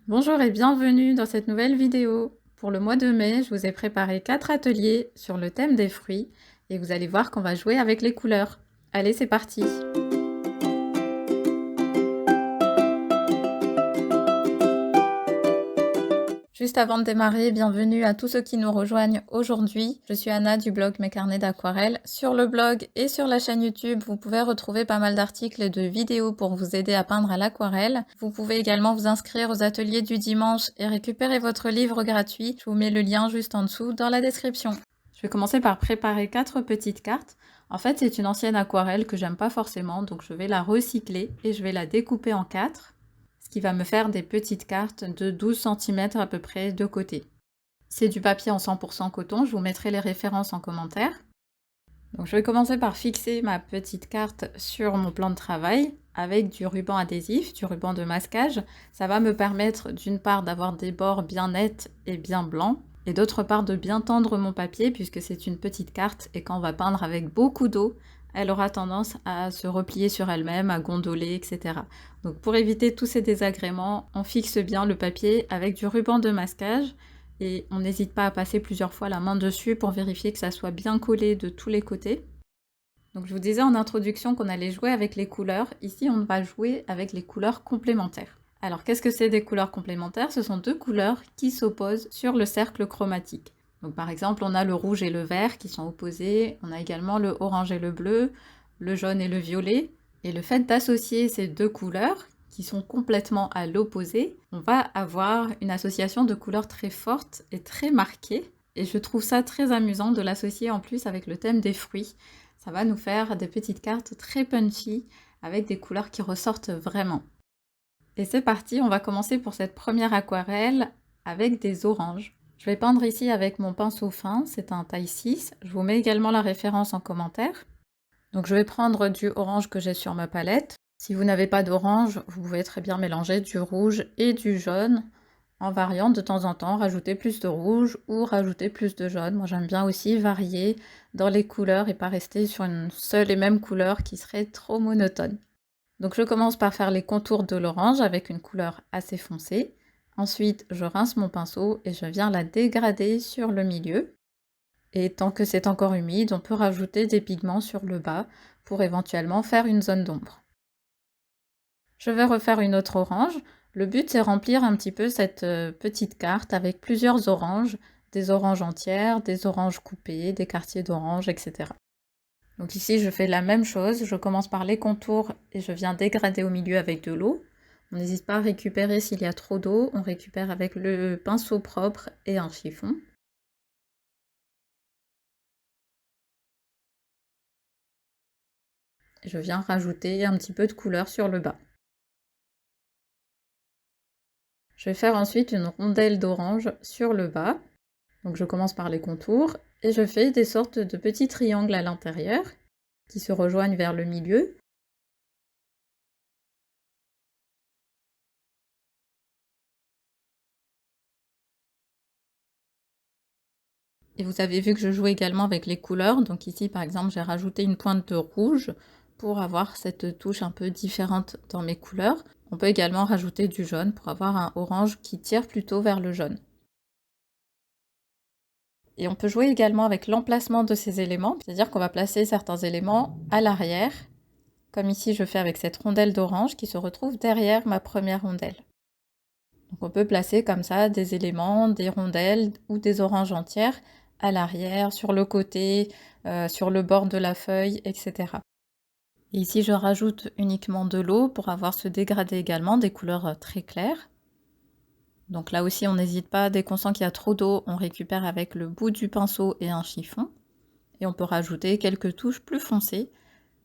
Bonjour et bienvenue dans cette nouvelle vidéo. Pour le mois de mai, je vous ai préparé 4 ateliers sur le thème des fruits et vous allez voir qu'on va jouer avec les couleurs. Allez, c'est parti! Juste avant de démarrer, bienvenue à tous ceux qui nous rejoignent aujourd'hui. Je suis Anna du blog Mes Carnets d'Aquarelle. Sur le blog et sur la chaîne YouTube, vous pouvez retrouver pas mal d'articles et de vidéos pour vous aider à peindre à l'aquarelle. Vous pouvez également vous inscrire aux ateliers du dimanche et récupérer votre livre gratuit. Je vous mets le lien juste en dessous dans la description. Je vais commencer par préparer 4 petites cartes. En fait, c'est une ancienne aquarelle que j'aime pas forcément, donc je vais la recycler et je vais la découper en 4. Ce qui va me faire des petites cartes de 12 cm à peu près de côté. C'est du papier en 100% coton, je vous mettrai les références en commentaire. Donc je vais commencer par fixer ma petite carte sur mon plan de travail avec du ruban adhésif, du ruban de masquage. Ça va me permettre d'une part d'avoir des bords bien nets et bien blancs, et d'autre part de bien tendre mon papier puisque c'est une petite carte et quand on va peindre avec beaucoup d'eau, elle aura tendance à se replier sur elle-même, à gondoler, etc. Donc pour éviter tous ces désagréments, on fixe bien le papier avec du ruban de masquage et on n'hésite pas à passer plusieurs fois la main dessus pour vérifier que ça soit bien collé de tous les côtés. Donc je vous disais en introduction qu'on allait jouer avec les couleurs. Ici, on va jouer avec les couleurs complémentaires. Alors qu'est-ce que c'est des couleurs complémentaires? Ce sont deux couleurs qui s'opposent sur le cercle chromatique. Donc par exemple, on a le rouge et le vert qui sont opposés, on a également le orange et le bleu, le jaune et le violet. Et le fait d'associer ces deux couleurs, qui sont complètement à l'opposé, on va avoir une association de couleurs très forte et très marquée. Et je trouve ça très amusant de l'associer en plus avec le thème des fruits. Ça va nous faire des petites cartes très punchy avec des couleurs qui ressortent vraiment. Et c'est parti, on va commencer pour cette première aquarelle avec des oranges. Je vais peindre ici avec mon pinceau fin, c'est un taille 6. Je vous mets également la référence en commentaire. Donc je vais prendre du orange que j'ai sur ma palette. Si vous n'avez pas d'orange, vous pouvez très bien mélanger du rouge et du jaune en variant de temps en temps, rajouter plus de rouge ou rajouter plus de jaune. Moi j'aime bien aussi varier dans les couleurs et pas rester sur une seule et même couleur qui serait trop monotone. Donc je commence par faire les contours de l'orange avec une couleur assez foncée. Ensuite, je rince mon pinceau et je viens la dégrader sur le milieu. Et tant que c'est encore humide, on peut rajouter des pigments sur le bas pour éventuellement faire une zone d'ombre. Je vais refaire une autre orange. Le but, c'est remplir un petit peu cette petite carte avec plusieurs oranges, des oranges entières, des oranges coupées, des quartiers d'orange, etc. Donc ici, je fais la même chose. Je commence par les contours et je viens dégrader au milieu avec de l'eau. On n'hésite pas à récupérer s'il y a trop d'eau. On récupère avec le pinceau propre et un chiffon. Je viens rajouter un petit peu de couleur sur le bas. Je vais faire ensuite une rondelle d'orange sur le bas. Donc je commence par les contours et je fais des sortes de petits triangles à l'intérieur qui se rejoignent vers le milieu. Et vous avez vu que je joue également avec les couleurs. Donc ici par exemple j'ai rajouté une pointe de rouge pour avoir cette touche un peu différente dans mes couleurs. On peut également rajouter du jaune pour avoir un orange qui tire plutôt vers le jaune. Et on peut jouer également avec l'emplacement de ces éléments, c'est-à-dire qu'on va placer certains éléments à l'arrière, comme ici je fais avec cette rondelle d'orange qui se retrouve derrière ma première rondelle. Donc on peut placer comme ça des éléments, des rondelles ou des oranges entières à l'arrière, sur le côté, sur le bord de la feuille, etc. Et ici je rajoute uniquement de l'eau pour avoir ce dégradé également, des couleurs très claires. Donc là aussi on n'hésite pas, dès qu'on sent qu'il y a trop d'eau, on récupère avec le bout du pinceau et un chiffon. Et on peut rajouter quelques touches plus foncées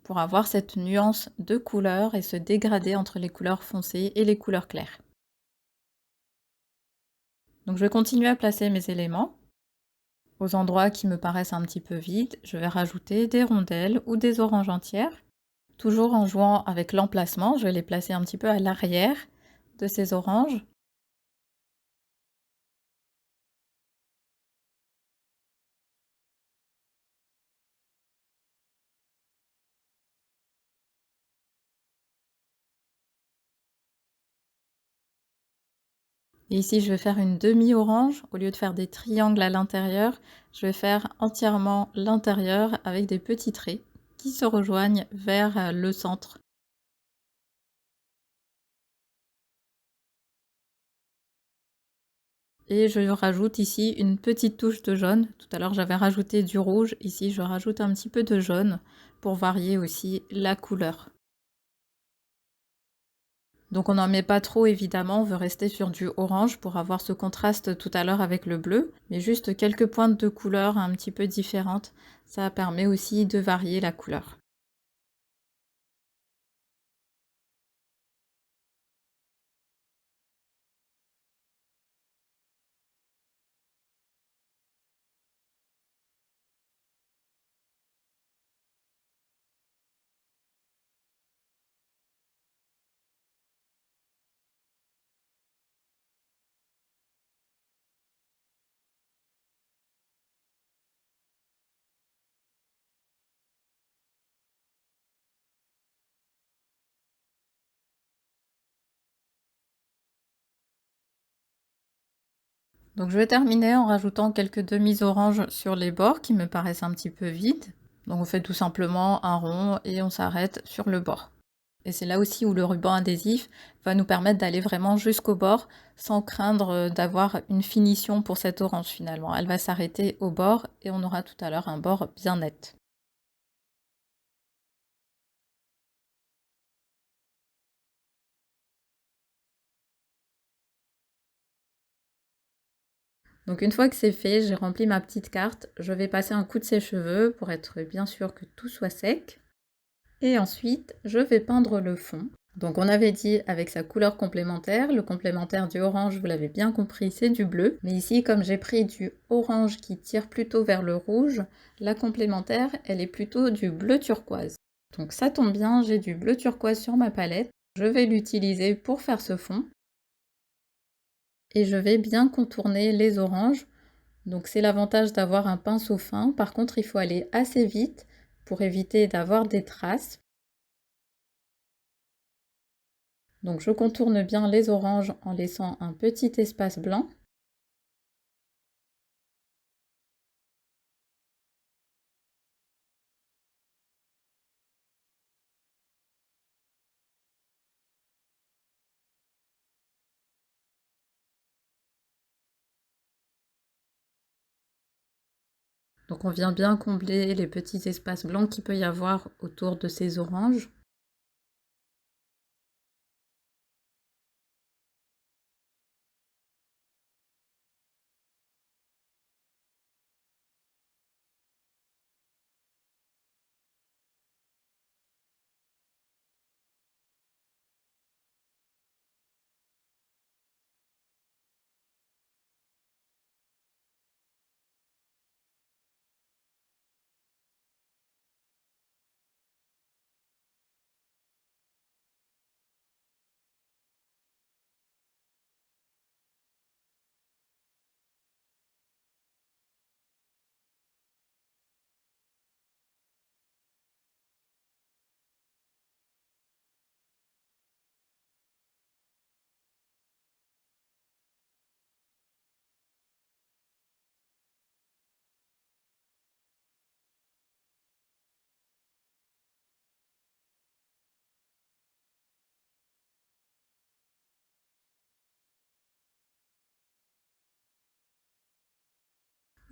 pour avoir cette nuance de couleurs et ce dégradé entre les couleurs foncées et les couleurs claires. Donc je vais continuer à placer mes éléments. Aux endroits qui me paraissent un petit peu vides, je vais rajouter des rondelles ou des oranges entières. Toujours en jouant avec l'emplacement, je vais les placer un petit peu à l'arrière de ces oranges. Et ici, je vais faire une demi-orange. Au lieu de faire des triangles à l'intérieur, je vais faire entièrement l'intérieur avec des petits traits qui se rejoignent vers le centre. Et je rajoute ici une petite touche de jaune. Tout à l'heure, j'avais rajouté du rouge. Ici, je rajoute un petit peu de jaune pour varier aussi la couleur. Donc on n'en met pas trop évidemment, on veut rester sur du orange pour avoir ce contraste tout à l'heure avec le bleu, mais juste quelques pointes de couleur un petit peu différentes, ça permet aussi de varier la couleur. Donc je vais terminer en rajoutant quelques demi-oranges sur les bords qui me paraissent un petit peu vides. Donc on fait tout simplement un rond et on s'arrête sur le bord. Et c'est là aussi où le ruban adhésif va nous permettre d'aller vraiment jusqu'au bord sans craindre d'avoir une finition pour cette orange finalement. Elle va s'arrêter au bord et on aura tout à l'heure un bord bien net. Donc une fois que c'est fait, j'ai rempli ma petite carte, je vais passer un coup de sèche-cheveux pour être bien sûr que tout soit sec. Et ensuite, je vais peindre le fond. Donc on avait dit avec sa couleur complémentaire, le complémentaire du orange, vous l'avez bien compris, c'est du bleu. Mais ici, comme j'ai pris du orange qui tire plutôt vers le rouge, la complémentaire, elle est plutôt du bleu turquoise. Donc ça tombe bien, j'ai du bleu turquoise sur ma palette. Je vais l'utiliser pour faire ce fond. Et je vais bien contourner les oranges. Donc c'est l'avantage d'avoir un pinceau fin. Par contre, il faut aller assez vite pour éviter d'avoir des traces. Donc je contourne bien les oranges en laissant un petit espace blanc. Donc on vient bien combler les petits espaces blancs qu'il peut y avoir autour de ces oranges.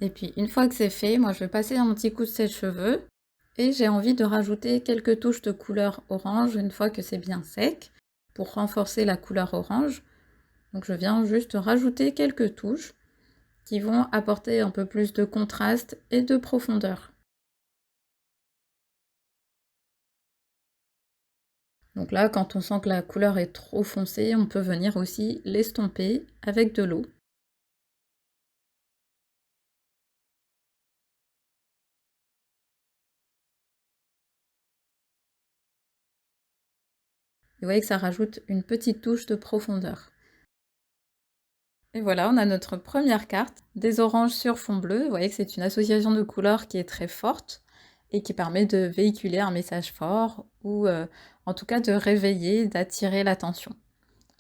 Et puis une fois que c'est fait, moi je vais passer un petit coup de sèche-cheveux et j'ai envie de rajouter quelques touches de couleur orange une fois que c'est bien sec pour renforcer la couleur orange. Donc je viens juste rajouter quelques touches qui vont apporter un peu plus de contraste et de profondeur. Donc là, quand on sent que la couleur est trop foncée, on peut venir aussi l'estomper avec de l'eau. Vous voyez que ça rajoute une petite touche de profondeur. Et voilà, on a notre première carte, des oranges sur fond bleu. Vous voyez que c'est une association de couleurs qui est très forte et qui permet de véhiculer un message fort ou en tout cas de réveiller, d'attirer l'attention.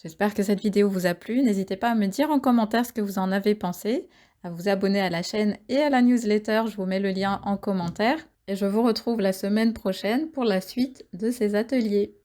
J'espère que cette vidéo vous a plu. N'hésitez pas à me dire en commentaire ce que vous en avez pensé, à vous abonner à la chaîne et à la newsletter, je vous mets le lien en commentaire. Et je vous retrouve la semaine prochaine pour la suite de ces ateliers.